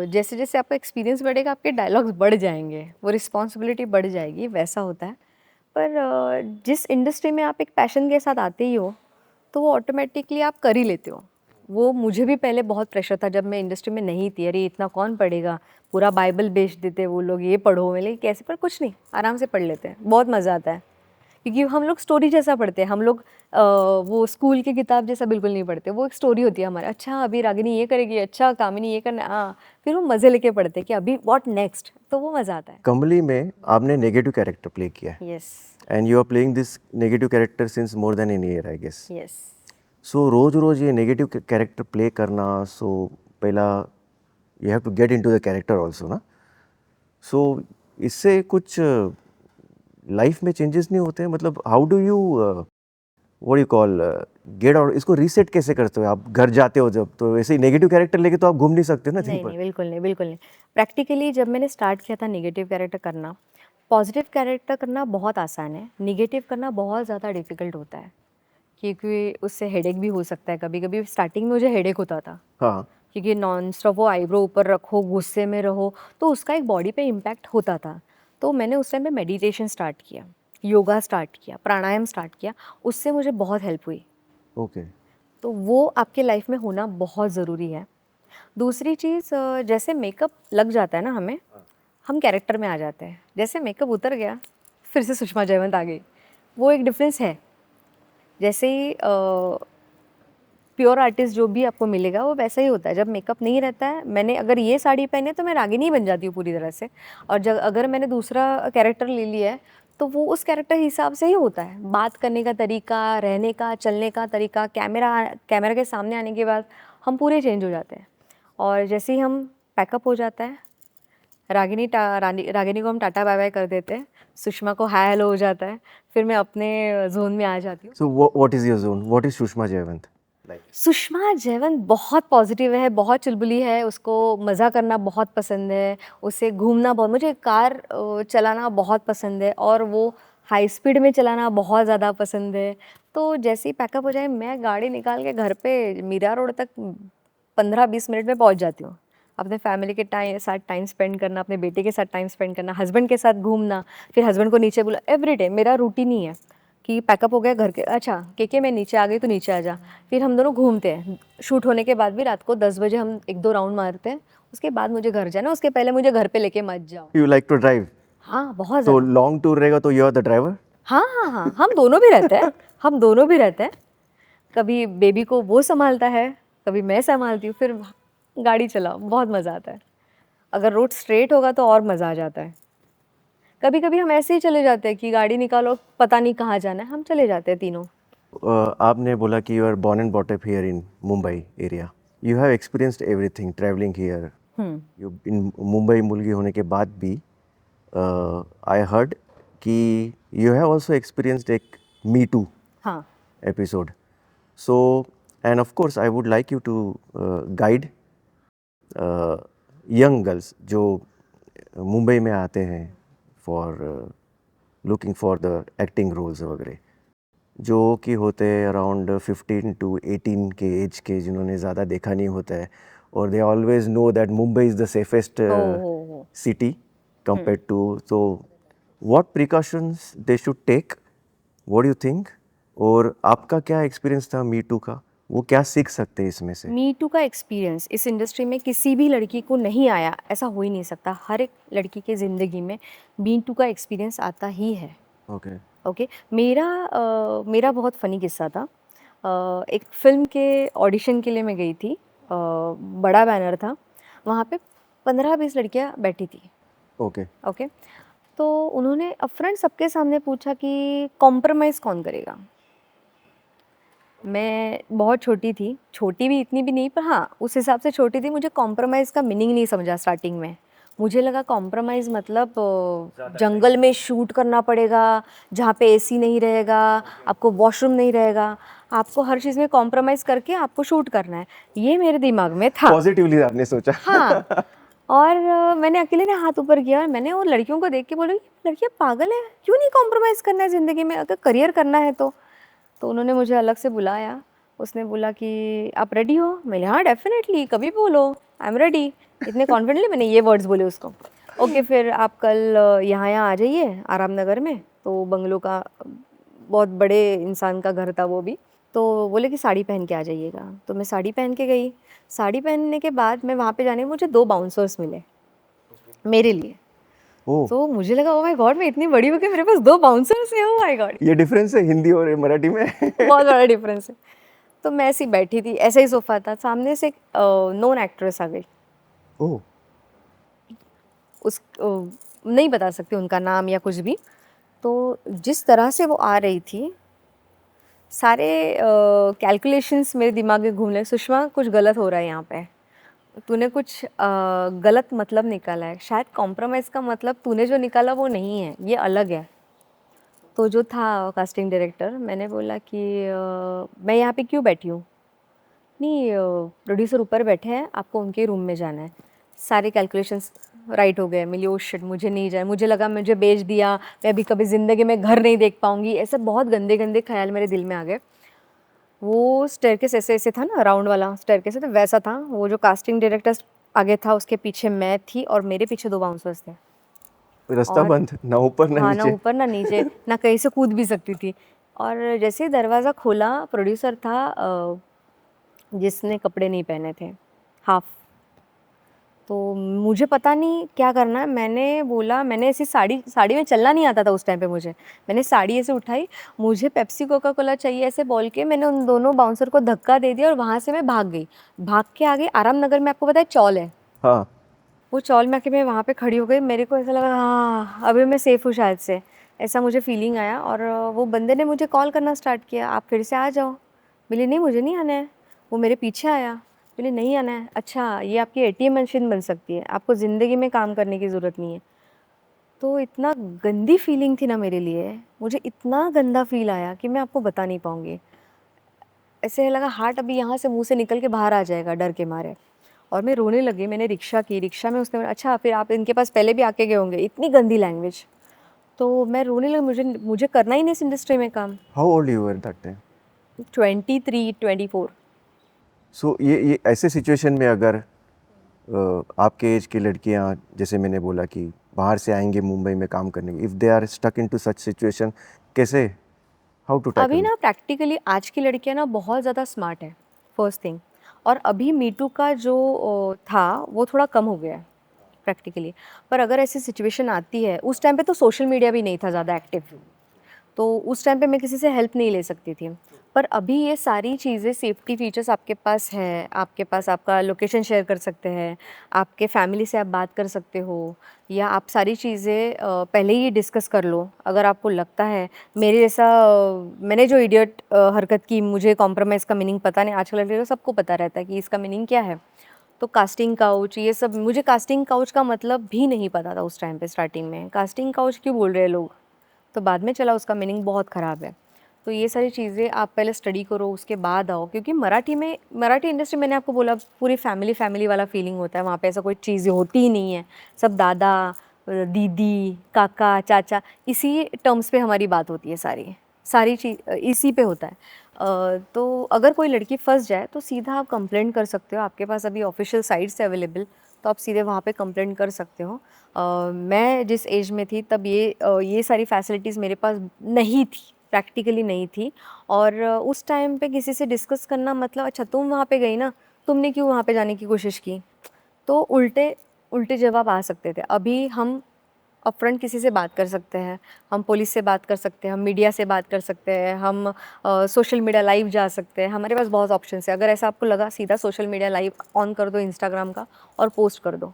[SPEAKER 2] जैसे जैसे आपका एक्सपीरियंस बढ़ेगा, आपके डायलॉग्स बढ़ जाएंगे, वो रिस्पॉन्सिबिलिटी बढ़ जाएगी, वैसा होता है। पर जिस इंडस्ट्री में आप एक पैशन के साथ आते ही हो, तो वो ऑटोमेटिकली आप कर ही लेते हो। वो मुझे भी पहले बहुत प्रेशर था जब मैं इंडस्ट्री में नहीं थी। अरे इतना कौन पढ़ेगा, पूरा बाइबल बेच देते वो लोग, ये पढ़ो। मैं लेकिन कैसे, पर कुछ नहीं, आराम से पढ़ लेते हैं, बहुत मज़ा आता है। क्योंकि हम लोग स्टोरी जैसा पढ़ते हैं, हम लोग वो स्कूल की किताब जैसा बिल्कुल नहीं पढ़ते। वो एक स्टोरी होती है हमारे, अच्छा अभी रागिनी ये करेगी, अच्छा कामिनी ये करना है, हाँ। फिर वो मज़े लेके पढ़ते हैं कि अभी व्हाट नेक्स्ट, तो वो मज़ा आता है।
[SPEAKER 1] कमली में आपने नेगेटिव कैरेक्टर प्ले किया है
[SPEAKER 2] yes,
[SPEAKER 1] and you are playing this negative character since more than an year I guess.
[SPEAKER 2] Yes.
[SPEAKER 1] So रोज रोज ये नेगेटिव कैरेक्टर प्ले करना, सो पहला you have to get into the character also ना। सो इससे कुछ लाइफ में चेंजेस नहीं होते? मतलब how do you what you call get out, इसको रीसेट कैसे करते हो आप? घर जाते हो जब, तो ऐसे ही नेगेटिव कैरेक्टर लेके तो आप घूम नहीं सकते ना दिन
[SPEAKER 2] नहीं,
[SPEAKER 1] पर।
[SPEAKER 2] नहीं, बिल्कुल नहीं, बिल्कुल नहीं। प्रैक्टिकली जब मैंने स्टार्ट किया था नेगेटिव कैरेक्टर करना, पॉजिटिव कैरेक्टर करना बहुत आसान है, नेगेटिव करना बहुत ज़्यादा डिफ़िकल्ट होता है। क्योंकि उससे हेडेक भी हो सकता है। कभी-कभी स्टार्टिंग में मुझे हेडेक होता था,
[SPEAKER 1] हाँ।
[SPEAKER 2] क्योंकि नॉन स्टॉप वो आईब्रो ऊपर रखो, गुस्से में रहो, तो उसका एक बॉडी पे इम्पैक्ट होता था। तो मैंने उस टाइम पे मेडिटेशन स्टार्ट किया, योगा स्टार्ट किया, प्राणायाम स्टार्ट किया, उससे मुझे बहुत हेल्प हुई।
[SPEAKER 1] ओके।
[SPEAKER 2] तो वो आपके लाइफ में होना बहुत ज़रूरी है। दूसरी चीज़, जैसे मेकअप लग जाता है ना हमें, हम कैरेक्टर में आ जाते हैं। जैसे मेकअप उतर गया, फिर से सुषमा जयवंत आ गई, वो एक डिफरेंस है। जैसे ही प्योर आर्टिस्ट जो भी आपको मिलेगा वो वैसा ही होता है। जब मेकअप नहीं रहता है, मैंने अगर ये साड़ी पहनी है तो मैं रागिनी बन जाती हूँ पूरी तरह से। और जब अगर मैंने दूसरा कैरेक्टर ले लिया है, तो वो उस कैरेक्टर के हिसाब से ही होता है। बात करने का तरीका, रहने का, चलने का तरीका, कैमरा के सामने आने के बाद हम पूरे चेंज हो जाते हैं। और जैसे ही हम पैकअप हो जाता है, रागिनी को हम टाटा बाय बाय कर देते हैं, सुषमा को हाय हेलो हो जाता है, फिर मैं अपने जोन में आ जाती हूँ।
[SPEAKER 1] So what is your zone, what is Sushma Jaywant?
[SPEAKER 2] Sushma Jaywant बहुत पॉजिटिव है, बहुत चुलबुली है, उसको मज़ा करना बहुत पसंद है, उसे घूमना बहुत, मुझे कार चलाना बहुत पसंद है, और वो हाई स्पीड में चलाना बहुत ज़्यादा पसंद है। तो जैसे ही पैकअप हो जाए, मैं गाड़ी निकाल के घर पे मीरा रोड तक 15-20 मिनट में पहुंच जाती हूँ। अपने फैमिली के साथ टाइम स्पेंड करना, अपने बेटे के साथ टाइम स्पेंड करना, हस्बैंड के साथ घूमना, फिर हस्बैंड को नीचे बुला, एवरी डे मेरा रूटीन ही है कि पैकअप हो गया घर के, अच्छा के मैं नीचे आ गई तो नीचे आ जा। फिर हम दोनों घूमते हैं, शूट होने के बाद भी रात को 10 बजे हम 1-2 राउंड मारते हैं। उसके बाद मुझे घर जाना, उसके पहले मुझे घर पे लेके मत जाओ।
[SPEAKER 1] You like to drive?
[SPEAKER 2] हाँ, बहुत
[SPEAKER 1] तो
[SPEAKER 2] ज़्यादा।
[SPEAKER 1] लॉन्ग टूर रहेगा तो यू आर द ड्राइवर?
[SPEAKER 2] हाँ, हाँ, हाँ, हम दोनों भी रहते हैं, हम दोनों भी रहते हैं। कभी बेबी को वो संभालता है, कभी मैं संभालती हूँ, फिर गाड़ी चलाओ, बहुत मज़ा आता है। अगर रोड स्ट्रेट होगा तो और मज़ा आ जाता है। कभी कभी हम ऐसे ही चले जाते हैं कि गाड़ी निकालो, पता नहीं कहाँ जाना है, हम चले जाते हैं तीनों।
[SPEAKER 1] आपने बोला कि you are born and brought up here in Mumbai area, you have experienced everything travelling here. You in Mumbai मुलगी होने के बाद भी आई हर्ड कि you have also experienced a Me Too
[SPEAKER 2] हाँ
[SPEAKER 1] episode. So, and of course, I would like you to guide young girls जो मुंबई में आते हैं for looking for the acting roles वगैरह, जो कि होते हैं अराउंड 15 to 18 के एज के, जिन्होंने ज़्यादा देखा नहीं होता है, और they always know that Mumbai is the safest
[SPEAKER 2] हो
[SPEAKER 1] सिटी कंपेयर टू. तो what precautions they should take, what you think, और आपका क्या एक्सपीरियंस था मी टू का, वो क्या सीख सकते हैं इसमें से?
[SPEAKER 2] मी टू का एक्सपीरियंस इस इंडस्ट्री में किसी भी लड़की को नहीं आया ऐसा हो ही नहीं सकता। हर एक लड़की के ज़िंदगी में मी टू का एक्सपीरियंस आता ही है।
[SPEAKER 1] ओके.
[SPEAKER 2] ओके मेरा बहुत फ़नी किस्सा था। एक फ़िल्म के ऑडिशन के लिए मैं गई थी। बड़ा बैनर था, वहाँ पे 15-20 लड़कियाँ बैठी थी।
[SPEAKER 1] ओके.
[SPEAKER 2] ओके तो उन्होंने अपफ्रंट सबके सामने पूछा कि कॉम्प्रोमाइज़ कौन करेगा। मैं बहुत छोटी थी, छोटी भी इतनी भी नहीं, पर हाँ उस हिसाब से छोटी थी। मुझे कॉम्प्रोमाइज़ का मीनिंग नहीं समझा स्टार्टिंग में। मुझे लगा कॉम्प्रोमाइज़ मतलब जंगल में शूट करना पड़ेगा, जहाँ पे एसी नहीं रहेगा, आपको वॉशरूम नहीं रहेगा, आपको हर चीज़ में कॉम्प्रोमाइज़ करके आपको शूट करना है, ये मेरे दिमाग में था।
[SPEAKER 1] पॉजिटिवली आपने सोचा.
[SPEAKER 2] हाँ और मैंने अकेले ने हाथ ऊपर किया और मैंने वो लड़कियों को देख के बोला, लड़कियाँ पागल है, क्यों नहीं कॉम्प्रोमाइज़ करना है ज़िंदगी में, अगर करियर करना है तो उन्होंने मुझे अलग से बुलाया। उसने बोला कि आप रेडी हो? मैंने हाँ डेफिनेटली, कभी बोलो, आई एम रेडी। इतने कॉन्फिडेंटली मैंने ये वर्ड्स बोले उसको। ओके फिर आप कल यहाँ आ जाइए आराम नगर में। तो बंगलों का बहुत बड़े इंसान का घर था वो भी। तो बोले कि साड़ी पहन के आ जाइएगा। तो मैं साड़ी पहन के गई। साड़ी पहनने के बाद मैं वहाँ पे जाने, मुझे 2 बाउंसर्स मिले मेरे लिए।
[SPEAKER 1] ओह,
[SPEAKER 2] तो मुझे लगा ओ माय गॉड, मैं इतनी बड़ी हो के मेरे पास 2 बाउंसर्स हैं, ओ माय गॉड।
[SPEAKER 1] ये डिफरेंस है हिंदी और मराठी में.
[SPEAKER 2] बहुत बड़ा डिफरेंस है। तो मैं ऐसी बैठी थी, ऐसा ही सोफ़ा था, सामने से एक नोन एक्ट्रेस आ गई।
[SPEAKER 1] ओह.
[SPEAKER 2] नहीं बता सकती उनका नाम या कुछ भी। तो जिस तरह से वो आ रही थी, सारे कैलकुलेशंस मेरे दिमाग में घूम रहे, सुषमा कुछ गलत हो रहा है यहाँ पे, तूने कुछ गलत मतलब निकाला है, शायद कॉम्प्रोमाइज़ का मतलब तूने जो निकाला वो नहीं है, ये अलग है। तो जो था कास्टिंग डायरेक्टर, मैंने बोला कि मैं यहाँ पे क्यों बैठी हूँ? नहीं प्रोड्यूसर ऊपर बैठे हैं, आपको उनके रूम में जाना है। सारे कैलकुलेशंस राइट हो गए। मिली ओ शिट, मुझे नहीं जाए, मुझे लगा मुझे बेच दिया, मैं अभी कभी ज़िंदगी में घर नहीं देख पाऊँगी, ऐसे बहुत गंदे गंदे ख्याल मेरे दिल में आ गए। वो स्टेयरकेस ऐसे ऐसे था ना, राउंड वाला स्टेयरकेस, तो वैसा था। वो जो कास्टिंग डायरेक्टर आगे था, उसके पीछे मैं थी और मेरे पीछे 2 बाउंसर्स थे।
[SPEAKER 1] रास्ता
[SPEAKER 2] और
[SPEAKER 1] बंद, ना ऊपर ना
[SPEAKER 2] हाँ, ना
[SPEAKER 1] नीचे.
[SPEAKER 2] ऊपर ना नीचे, ना कहीं से कूद भी सकती थी। और जैसे ही दरवाज़ा खोला, प्रोड्यूसर था जिसने कपड़े नहीं पहने थे, हाफ। तो मुझे पता नहीं क्या करना है, मैंने बोला, मैंने ऐसी साड़ी साड़ी में चलना नहीं आता था उस टाइम पे मुझे। मैंने साड़ी ऐसे उठाई, मुझे पेप्सी कोका कोला चाहिए ऐसे बोल के मैंने उन दोनों बाउंसर को धक्का दे दिया और वहाँ से मैं भाग गई। भाग के आ गई आराम नगर में, आपको पता है चौल है।
[SPEAKER 1] हाँ.
[SPEAKER 2] वो चौल में आके मैं वहाँ पे खड़ी हो गई। मेरे को ऐसा लगा हाँ अभी मैं सेफ़ हूँ शायद से, ऐसा मुझे फीलिंग आया। और वो बंदे ने मुझे कॉल करना स्टार्ट किया, आप फिर से आ जाओ। बोली नहीं मुझे नहीं आना है। वो मेरे पीछे आया, बोली नहीं आना है। अच्छा ये आपकी एटीएम मशीन बन सकती है, आपको ज़िंदगी में काम करने की ज़रूरत नहीं है। तो इतना गंदी फीलिंग थी ना मेरे लिए, मुझे इतना गंदा फील आया कि मैं आपको बता नहीं पाऊँगी। ऐसे लगा हार्ट अभी यहाँ से मुँह से निकल के बाहर आ जाएगा डर के मारे। और मैं रोने लगी। मैंने रिक्शा की, रिक्शा में उसने बोला अच्छा फिर आप इनके पास पहले भी आके गए होंगे, इतनी गंदी लैंग्वेज। तो मैं रोने लगी, मुझे मुझे करना ही नहीं इस इंडस्ट्री में काम।
[SPEAKER 1] How old you were that time?
[SPEAKER 2] 23-24।
[SPEAKER 1] सो ये ऐसे सिचुएशन में अगर आपके एज की लड़कियां, जैसे मैंने बोला कि बाहर से आएंगे मुंबई में काम करने, if they are stuck into such situation, कैसे, हाउ टू
[SPEAKER 2] अभी
[SPEAKER 1] टैकल?
[SPEAKER 2] ना प्रैक्टिकली आज की लड़कियां ना बहुत ज़्यादा स्मार्ट है, फर्स्ट थिंग। और अभी मीटू का जो था वो थोड़ा कम हो गया है प्रैक्टिकली। पर अगर ऐसी सिचुएशन आती है, उस टाइम पे तो सोशल मीडिया भी नहीं था ज़्यादा एक्टिव, तो उस टाइम पे मैं किसी से हेल्प नहीं ले सकती थी। पर अभी ये सारी चीज़ें, सेफ्टी फीचर्स आपके पास है, आपके पास आपका लोकेशन शेयर कर सकते हैं, आपके फैमिली से आप बात कर सकते हो, या आप सारी चीज़ें पहले ही डिस्कस कर लो। अगर आपको लगता है मेरे जैसा मैंने जो इडियट हरकत की, मुझे कॉम्प्रोमाइज़ का मीनिंग पता नहीं, आजकल लड़कियों को सबको पता रहता है कि इसका मीनिंग क्या है। तो कास्टिंग काउच ये सब, मुझे कास्टिंग काउच का मतलब भी नहीं पता था उस टाइम पे स्टार्टिंग में। कास्टिंग काउच क्यों बोल रहे हैं लोग, तो बाद में चला उसका मीनिंग बहुत ख़राब है। तो ये सारी चीज़ें आप पहले स्टडी करो, उसके बाद आओ, क्योंकि मराठी इंडस्ट्री, मैंने आपको बोला, पूरी फैमिली वाला फीलिंग होता है वहाँ पे। ऐसा कोई चीज़ होती ही नहीं है, सब दादा दीदी काका चाचा, इसी टर्म्स पे हमारी बात होती है, सारी चीज़ इसी पे होता है। तो अगर कोई लड़की फंस जाए तो सीधा आप कंप्लेंट कर सकते हो, आपके पास अभी ऑफिशियल साइट्स है अवेलेबल, तो आप सीधे वहाँ पे कंप्लेंट कर सकते हो। मैं जिस एज में थी तब ये सारी फैसिलिटीज़ मेरे पास नहीं थी, प्रैक्टिकली नहीं थी। और उस टाइम पे किसी से डिस्कस करना मतलब, अच्छा तुम वहाँ पे गई ना, तुमने क्यों वहाँ पे जाने की कोशिश की, तो उल्टे उल्टे जवाब आ सकते थे। अभी हम अपफ्रंट किसी से बात कर सकते हैं, हम पुलिस से बात कर सकते हैं, हम मीडिया से बात कर सकते हैं, हम सोशल मीडिया लाइव जा सकते हैं, हमारे पास बहुत ऑप्शन है। अगर ऐसा आपको लगा, सीधा सोशल मीडिया लाइव ऑन कर दो इंस्टाग्राम का और पोस्ट कर दो,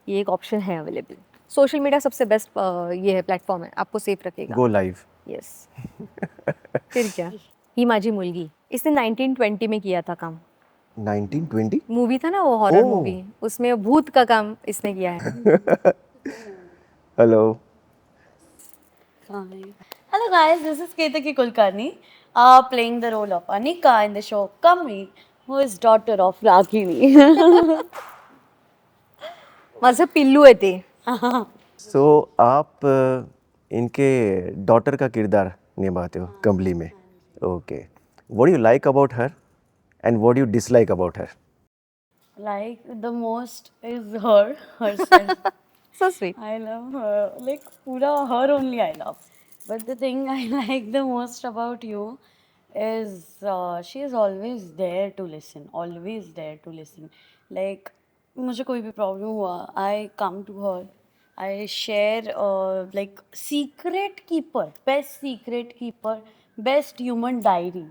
[SPEAKER 2] ये एक ऑप्शन है अवेलेबल। सोशल मीडिया सबसे बेस्ट ये है, प्लेटफॉर्म है, आपको सेफ रखेगा।
[SPEAKER 1] Go live.
[SPEAKER 2] यस। फिर क्या, ही माझी मुलगी, इसने 1920 में किया था काम।
[SPEAKER 1] 1920?
[SPEAKER 2] मूवी था ना वो, हॉरर
[SPEAKER 1] ओह।
[SPEAKER 2] मूवी, उसमें भूत का काम इसने किया है।
[SPEAKER 1] Hello.
[SPEAKER 3] Hi. Hello guys, this is Ketaki Kulkarni, playing the role of Anika in the show Kammi, who is daughter of Ragini.
[SPEAKER 2] माझं पिल्लू आहे ते।
[SPEAKER 1] सो आप इनके डॉटर का किरदार निभाते हो कमली में। Okay, what do you like about her and what do you dislike about her?
[SPEAKER 3] Like the most is her herself.
[SPEAKER 2] So sweet.
[SPEAKER 3] I love her, like pura her only I love. But the thing I like the most about you is she is always there to listen, always there to listen. Like मुझे कोई भी problem हुआ, I come to her, I share like secret keeper, best human diary.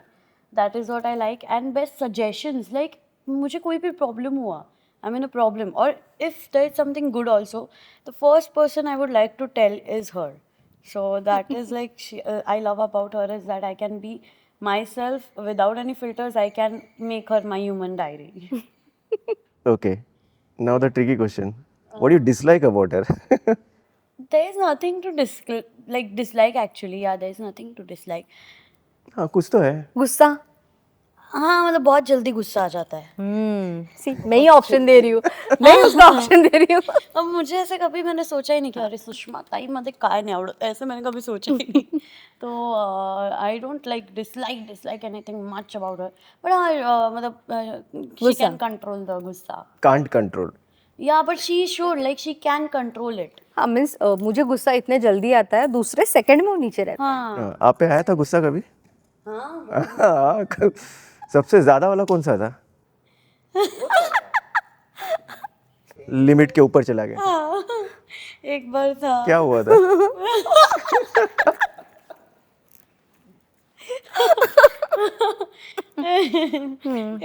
[SPEAKER 3] That is what I like, and best suggestions. Like मुझे कोई भी problem हुआ, I'm in a problem, or if there is something good also, the first person I would like to tell is her. So that is like I love about her is that I can be myself without any filters. I can make her my human diary.
[SPEAKER 1] Okay, now the tricky question, what do you dislike about her?
[SPEAKER 3] There is nothing to dislike actually. Yeah, there is nothing to dislike.
[SPEAKER 1] हाँ, कुछ तो है।
[SPEAKER 2] गुस्सा।
[SPEAKER 3] हाँ मतलब बहुत जल्दी गुस्सा आ जाता है।
[SPEAKER 2] सी, मैं ही ऑप्शन दे रही हूँ, मैं ही उसका ऑप्शन दे रही हूँ।
[SPEAKER 3] अब मुझे ऐसे कभी मैंने सोचा ही नहीं कि अरे सुषमा ताई मध्ये काय नाही आवडत, ऐसे मैंने कभी सोचा ही नहीं। तो I don't like dislike anything much about her, but मतलब शी कैन कंट्रोल द गुस्सा।
[SPEAKER 1] Can't control.
[SPEAKER 3] या but she should like she can control it.
[SPEAKER 2] हाँ मीन्स मुझे गुस्सा इतने जल्दी आता है, दूसरे सेकंड में वो नीचे रहता है।
[SPEAKER 3] हाँ
[SPEAKER 1] आप पे आया था गुस्सा कभी?
[SPEAKER 3] हाँ
[SPEAKER 1] हाँ, सबसे ज्यादा वाला कौन सा था? लिमिट के ऊपर चला गया?
[SPEAKER 3] हाँ, एक बार था।
[SPEAKER 1] क्या हुआ था?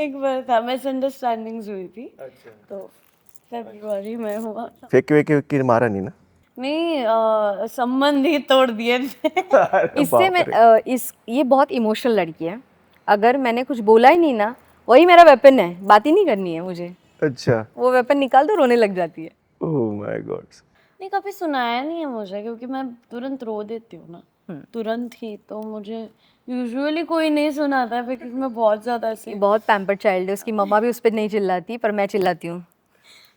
[SPEAKER 3] एक बार था, मिसअंडरस्टैंडिंग्स हुई थी। तो फरवरी में हुआ था।
[SPEAKER 1] फेंक वेक के मारा नहीं ना?
[SPEAKER 3] नहीं संबंध ही तोड़ दिए थे।
[SPEAKER 1] अरे
[SPEAKER 2] इससे
[SPEAKER 1] बाप
[SPEAKER 2] मैं
[SPEAKER 1] रे।
[SPEAKER 2] ये बहुत इमोशनल लड़की है। अगर मैंने कुछ बोला ही नहीं ना, वही मेरा वेपन है, बात ही नहीं करनी है मुझे।
[SPEAKER 1] अच्छा।
[SPEAKER 2] वो वेपन निकाल दो, रोने लग जाती है।
[SPEAKER 1] Oh my God.
[SPEAKER 3] नहीं कभी सुनाया नहीं है मुझे, क्योंकि मैं तुरंत रो देती हूँ ना, तुरंत ही। तो मुझे यूजुअली कोई नहीं सुनाता है बिकॉज मैं बहुत ज़्यादा ऐसे।
[SPEAKER 2] बहुत पैम्पर्ड चाइल्ड है, उसकी मम्मा भी उस पर नहीं चिल्लाती, पर मैं चिल्लाती हूँ।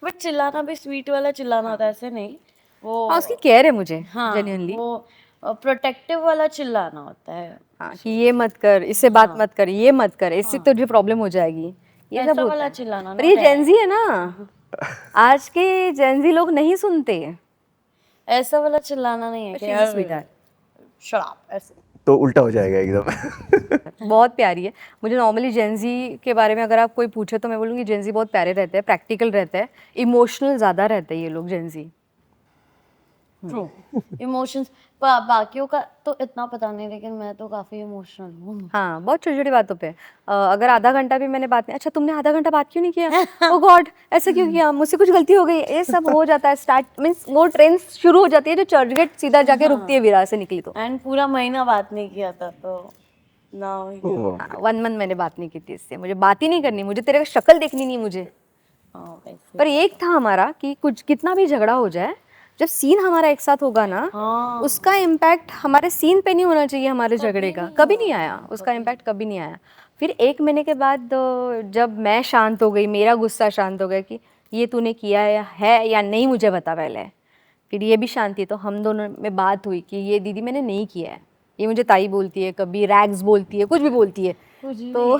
[SPEAKER 3] बट चिल्लाना भी स्वीट वाला चिल्लाना होता है, ऐसे नहीं। वो
[SPEAKER 2] हाँ, उसकी केयर है मुझे
[SPEAKER 3] हाँ
[SPEAKER 2] जेन्युइनली।
[SPEAKER 3] वो प्रोटेक्टिव वाला चिल्लाना होता है।
[SPEAKER 2] हाँ, कि ये मत कर, इससे बात मत कर, ये मत कर, इससे तुझे प्रॉब्लम हो जाएगी, ये सब
[SPEAKER 3] ऐसा
[SPEAKER 2] होता
[SPEAKER 3] वाला
[SPEAKER 2] है।
[SPEAKER 3] चिल्लाना
[SPEAKER 2] पर ये जेंजी है ना, आज के जेंजी लोग नहीं सुनते।
[SPEAKER 3] ऐसा वाला चिल्लाना नहीं है कि
[SPEAKER 2] She's a
[SPEAKER 3] यार
[SPEAKER 2] sweetheart.
[SPEAKER 3] shut up, ऐसे।
[SPEAKER 1] तो उल्टा हो जाएगा एकदम।
[SPEAKER 2] बहुत प्यारी है। मुझे नॉर्मली जेंजी के बारे में अगर आप कोई पूछे तो मैं बोलूँगी जेंजी बहुत प्यारे रहते हैं, प्रैक्टिकल रहते हैं, इमोशनल ज़्यादा रहते हैं ये लोग जेंजी।
[SPEAKER 3] ट्रू इमोशंस बाकियों का तो इतना पता नहीं, लेकिन मैं तो काफी इमोशनल हूँ।
[SPEAKER 2] हाँ, बहुत छोटी छोटी बातों पे। अगर आधा घंटा भी मैंने बात नहीं, अच्छा तुमने आधा घंटा बात क्यों नहीं किया, ओ गॉड ऐसे क्यों किया, मुझसे कुछ गलती हो गई, ये सब हो जाता है। स्टार्ट मीन्स वो ट्रेन शुरू हो जाती है जो चर्चगेट सीधा जाके रुकती है विरार से निकली तो।
[SPEAKER 3] एंड पूरा महीना बात नहीं किया था, तो ना
[SPEAKER 2] 1 मंथ मैंने बात नहीं की थी इससे। मुझे बात ही नहीं करनी, मुझे तेरे शक्ल देखनी नहीं मुझे। पर एक था हमारा कि कुछ कितना भी झगड़ा हो जाए, जब सीन हमारा एक साथ होगा ना,
[SPEAKER 3] हाँ
[SPEAKER 2] उसका इम्पैक्ट हमारे सीन पे नहीं होना चाहिए, हमारे झगड़े का कभी नहीं आया, उसका इम्पैक्ट कभी नहीं आया। फिर 1 महीने के बाद जब मैं शांत हो गई, मेरा गुस्सा शांत हो गया कि ये तूने किया है या नहीं मुझे बता पहले, फिर ये भी शांति, तो हम दोनों में बात हुई कि ये दीदी मैंने नहीं किया है, ये मुझे ताई बोलती है, कभी रैग्स बोलती है, कुछ भी बोलती है, तो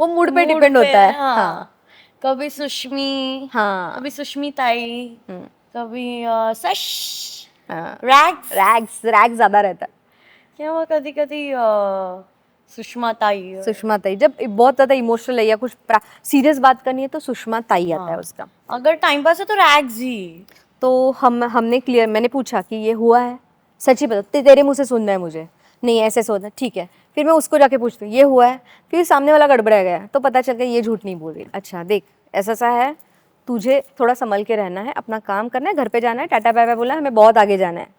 [SPEAKER 2] वो मूड पे डिपेंड होता है। हाँ
[SPEAKER 3] कभी सुष्मी,
[SPEAKER 2] हाँ
[SPEAKER 3] कभी सुष्मी ताई, कभी सश
[SPEAKER 2] हाँ,
[SPEAKER 3] रैग्स,
[SPEAKER 2] रैग्स ज़्यादा रहता है।
[SPEAKER 3] क्या हुआ, कभी कभी सुषमा ताई।
[SPEAKER 2] सुषमा ताई, जब बहुत ज़्यादा इमोशनल है या कुछ सीरियस बात करनी है तो सुषमा ताई आता है उसका।
[SPEAKER 3] अगर टाइम पास है तो रैग्स ही।
[SPEAKER 2] तो हमने क्लियर, मैंने पूछा कि ये हुआ है, सच्ची बता, तेरे मुंह से सुनना है मुझे, नहीं ऐसे सोचना, ठीक है। फिर मैं उसको जाके पूछती हूँ ये हुआ है, फिर सामने वाला गड़बड़ा गया तो पता चल गया ये झूठ नहीं बोल रही। अच्छा देख ऐसा सा है, तुझे थोड़ा संभल के रहना है, अपना काम करना है, घर पे जाना है, टाटा बाय बाय बोला, हमें बहुत आगे जाना है।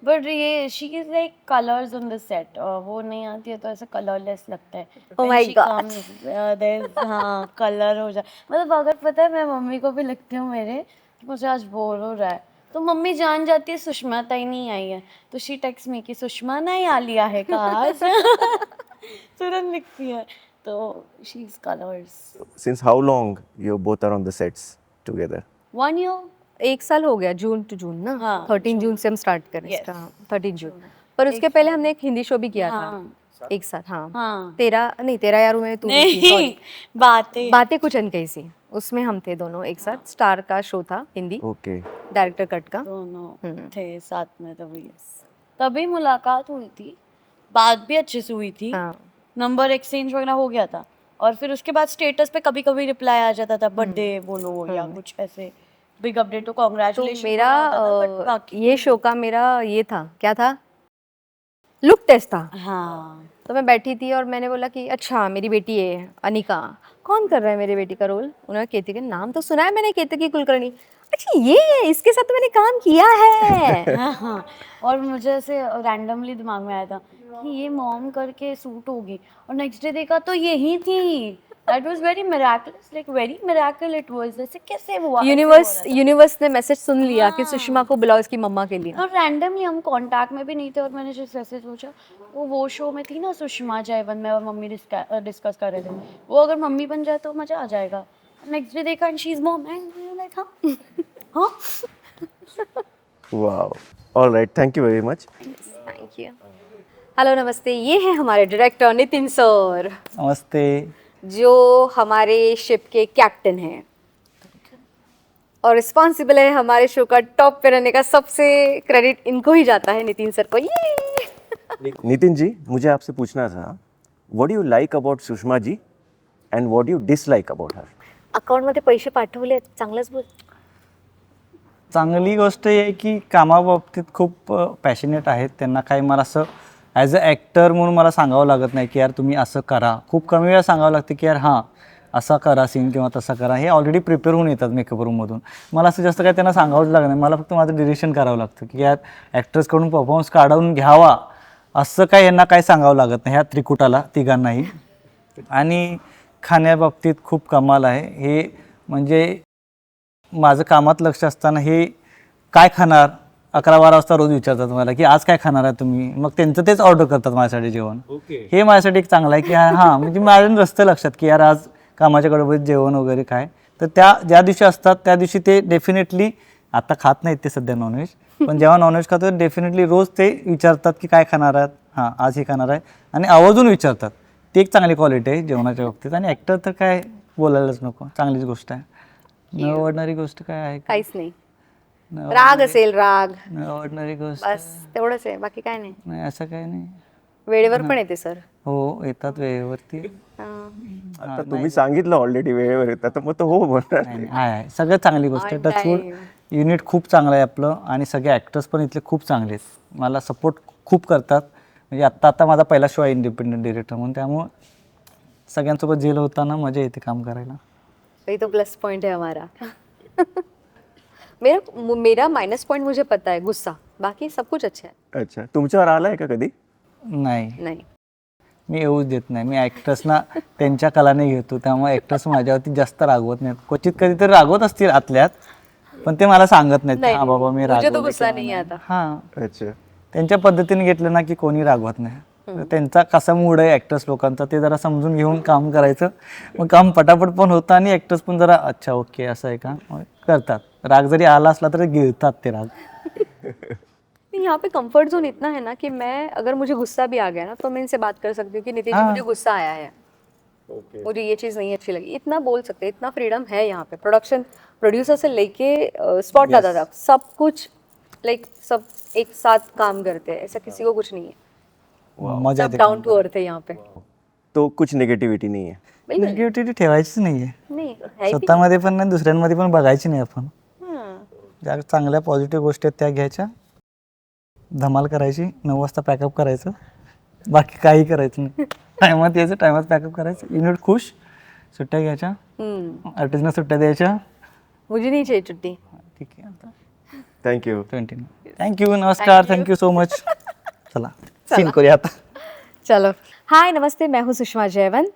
[SPEAKER 3] बट ये she is like colours on the set, वो नहीं आती है तो ऐसा कलरलेस लगता है।
[SPEAKER 2] Oh
[SPEAKER 3] When
[SPEAKER 2] my
[SPEAKER 3] she
[SPEAKER 2] God.
[SPEAKER 3] comes, हाँ कलर हो जाए, मतलब अगर पता है मैं मम्मी को भी लिखती हूँ मेरे कि मुझे आज बोर हो रहा है, तो मम्मी जान जाती है सुषमा ताई नहीं आई है, तो शी टेक्स्ट मी कि सुषमा नहीं आ लिया है का आज तुरंत लिखती है, तो she is colours.
[SPEAKER 1] Since how long you both are on the sets together?
[SPEAKER 3] 1 year।
[SPEAKER 2] 1 साल हो गया, जून टू जून ना।
[SPEAKER 3] हाँ,
[SPEAKER 2] 13 जून से हम स्टार्ट करें
[SPEAKER 3] Yes.
[SPEAKER 2] इसका, 13 जून। पर उसके पहले हमने एक हिंदी शो भी किया था
[SPEAKER 3] हाँ।
[SPEAKER 2] एक साथ। हाँ
[SPEAKER 3] हाँ।
[SPEAKER 2] तेरा यारों में तू भी थी,
[SPEAKER 3] नहीं
[SPEAKER 2] sorry।
[SPEAKER 3] बातें
[SPEAKER 2] बातें कुछ अनकही सी, उसमें हम थे दोनों एक साथ। स्टार का शो था हिंदी,
[SPEAKER 1] Okay.
[SPEAKER 2] डायरेक्टर कट का।
[SPEAKER 3] दोनों थे साथ में, तभी मुलाकात हुई थी, बात भी अच्छे से हुई थी,
[SPEAKER 2] हाँ
[SPEAKER 3] नंबर एक्सचेंज वगैरह हो गया था, और फिर उसके बाद स्टेटस पे कभी कभी रिप्लाई आ जाता था, बर्थडे बोलो या कुछ ऐसे बिग अपडेट, तो
[SPEAKER 2] तो
[SPEAKER 3] कांग्रेचुलेशन
[SPEAKER 2] मेरा ये शो का मेरा ये था, क्या था, लुक टेस्ट था।
[SPEAKER 3] हाँ
[SPEAKER 2] तो मैं बैठी थी और मैंने बोला कि अच्छा मेरी बेटी है अनिका, कौन कर रहा है मेरी बेटी का रोल? उन्होंने केतकी, नाम तो सुना है मैंने, केतकी कुलकर्णी। अच्छा ये है, इसके साथ तो मैंने काम किया है।
[SPEAKER 3] हाँ, और मुझे ऐसे रैंडमली दिमाग में आया था कि ये मॉम करके सूट होगी, और नेक्स्ट डे देखा तो यही थी। That was very miraculous, like very miracle it was. ऐसे कैसे हुआ?
[SPEAKER 2] यूनिवर्स ने मैसेज सुन लिया कि सुषमा को बुलाओ इसकी मम्मा के लिए।
[SPEAKER 3] और रैंडमली हम कांटेक्ट में भी नहीं थे, और मैंने जैसे ऐसे सोचा, वो शो में थी ना सुषमा जयवंत, मैं और मम्मी डिस्कस कर रहे थे, वो अगर मम्मी बन जाए तो मजा आ जाएगा। नेक्स्ट डे देखा and she is mom, and like हाँ हाँ।
[SPEAKER 1] Wow. All right. Thank you very much.
[SPEAKER 2] Thank you. Hello नमस्ते, ये है हमारे डायरेक्टर नितिन सर,
[SPEAKER 4] नमस्ते।
[SPEAKER 2] जो हमारे शिप के कैप्टन हैं और रिस्पॉन्सिबल है हमारे शो का टॉप पे रहने का। सबसे क्रेडिट इनको ही जाता है, नितिन सर को। ये
[SPEAKER 1] नितिन जी, मुझे आपसे पूछना था, what do you like about Sushma ji and what do you dislike about her?
[SPEAKER 2] अकाउंटमध्ये पैसे पाठवले, चांगलंच बोल।
[SPEAKER 4] चांगली गोष्ट ही आहे की कामाबाबतीत खूप पॅशनेट आहेत. त्यांना काही मला असं ॲज अ ॲक्टर म्हणून मला सांगावं लागत नाही की यार तुम्ही असं करा. खूप कमी वेळा सांगावं लागतं की यार हां असा करा सीन किंवा तसा करा. हे ऑलरेडी प्रिपेअर होऊन येतात मेकअप रूममधून. मला असं जास्त काही त्यांना सांगावंच लागत नाही. मला फक्त माझं डिरेक्शन करावं लागतं की यार ॲक्टर्सकडून परफॉर्मन्स काढून घ्यावा, असं काही यांना काही सांगावं लागत नाही ह्या त्रिकुटाला तिघांनाही. आणि खाण्याबाबतीत खूप कमाल आहे. हे म्हणजे माझं कामात लक्ष असताना हे काय खाणार 11-12 वाजता रोज विचारतात मला की आज काय खाणार आहे तुम्ही, मग त्यांचं तेच ऑर्डर करतात माझ्यासाठी जेवण. हे माझ्यासाठी एक चांगलं आहे की हां म्हणजे माझ्या नसतं लक्षात की यार आज कामाच्या गडबडीत जेवण वगैरे काय, तर त्या ज्या दिवशी असतात त्या दिवशी ते डेफिनेटली, आता खात नाहीत ते सध्या नॉनव्हेज, पण जेव्हा नॉनव्हेज खातो डेफिनेटली रोज ते विचारतात की काय खाणार आहात, हां आज हे खाणार आहे, आणि आवर्जून विचारतात. ती एक चांगली क्वालिटी आहे जेवणाच्या बाबतीत. आणि ॲक्टर तर काय बोलायलाच नको, चांगलीच गोष्ट आहे. न आवडणारी गोष्ट काय आहे?
[SPEAKER 2] काहीच नाही. राग असेल, राग,
[SPEAKER 4] न आवडणारी गोष्ट
[SPEAKER 2] बस तेवढंच आहे, बाकी काय नाही.
[SPEAKER 4] नाही, असं काही नाही.
[SPEAKER 2] वेळेवर पण येते सर.
[SPEAKER 4] हो येतात वेळेवरती.
[SPEAKER 1] आता तुम्ही सांगितलं ऑलरेडी वेळेवर येतात, तर मग तो हो बोलणार.
[SPEAKER 4] नाही, आहे सगळं चांगली गोष्ट आहे. टचवूड युनिट खूप चांगलं आहे आपलं, आणि सगळे ॲक्टर्स पण इथले खूप चांगले आहेत. मला सपोर्ट खूप करतात. म्हणजे आता माझा पहिला शो आहे इंडिपेंडेंट डिरेक्टर म्हणून, त्यामुळं सगळ्यांसोबत जेल होताना मजा येते काम करायला.
[SPEAKER 2] वही तो प्लस पॉइंट है हमारा। मेरा माइनस पॉइंट मुझे पता है, गुस्सा, बाकी सब कुछ अच्छा है।
[SPEAKER 1] अच्छा, तुमच्यावर आलाय का कधी?
[SPEAKER 4] नाही,
[SPEAKER 2] नहीं
[SPEAKER 4] मी येऊच देत नाही. मी ॲक्टर्सना त्यांच्या कलाने घेतो, त्यामुळे ॲक्टर्स माझ्यावरती जास्त रागवत नाहीत. क्वचित कधीतरी रागवत असतील आतल्यात, पण ते मला सांगत नाहीत
[SPEAKER 2] नहीं,
[SPEAKER 4] हा बाबा मी
[SPEAKER 2] मुझे तो
[SPEAKER 4] रागवले
[SPEAKER 2] गुस्सा
[SPEAKER 4] किंवा
[SPEAKER 2] नहीं आता।
[SPEAKER 4] हां
[SPEAKER 1] अच्छा
[SPEAKER 4] त्यांच्या पद्धतीने घेतलं ना की कोणी रागवत नाही तर त्यांचा कसा मूड आहे ॲक्टर्स लोकांचा ते जरा समजून घेऊन काम करायचं मग काम पटापट पण होतं आणि ॲक्टर्स पण जरा अच्छा ओके असं आहे का मग करतात राग जरी आला असला तरी गिळतात ते राग
[SPEAKER 2] नहीं, यहाँ पे कंफर्ट जोन इतना है ना कि मैं अगर मुझे गुस्सा भी आ गया ना तो मैं इनसे बात कर सकती हूँ कि नितिन जी
[SPEAKER 4] हाँ।
[SPEAKER 2] मुझे गुस्सा आया है, मुझे ये चीज़ नहीं अच्छी लगी, इतना बोल सकते हैं, इतना फ्रीडम है यहाँ पे। प्रोड्यूसर से लेके स्पॉट दादा तक सब कुछ लाइक सब एक साथ काम करते हैं, ऐसा किसी को कुछ नहीं है,
[SPEAKER 4] मजा
[SPEAKER 2] सब डाउन टू अर्थ है यहाँ पे।
[SPEAKER 1] तो कुछ निगेटिविटी नहीं है
[SPEAKER 2] बिल्कुल
[SPEAKER 4] निगेटिव्हिटी ठेवायचीच नाहीये
[SPEAKER 2] नहीं है ही
[SPEAKER 4] स्वतःमध्ये पण नाही दुसऱ्यांमध्ये पण बघायची नाही आपण
[SPEAKER 2] हाँ।
[SPEAKER 4] ज्या चांगल्या पॉझिटिव्ह गोष्टी आहेत त्या घ्यायच्या धमाल करायची 9 वाजता पॅकअप करायचं बाकी काही करायचं नाही टायमात यायचं टायमात पॅकअप करायचं युनिट खुश सुट्ट्या घ्यायच्या आर्टिस्टना सुट्ट्या द्यायच्या
[SPEAKER 2] मुझे नहीं चाहिए छुट्टी।
[SPEAKER 4] ठीक आहे आता
[SPEAKER 1] थैंक यू
[SPEAKER 4] 20 थँक्यू नमस्कार थँक्यू सो मच चला सीन करूया आता
[SPEAKER 2] चलो, हाय नमस्ते, मैं हूँ सुषमा जयवंत।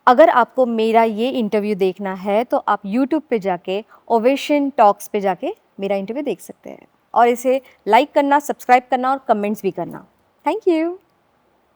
[SPEAKER 2] अगर आपको मेरा ये इंटरव्यू देखना है तो आप यूट्यूब पे जाके ओवेशन टॉक्स पे जाके मेरा इंटरव्यू देख सकते हैं और इसे लाइक करना, सब्सक्राइब करना और कमेंट्स भी करना। Thank you.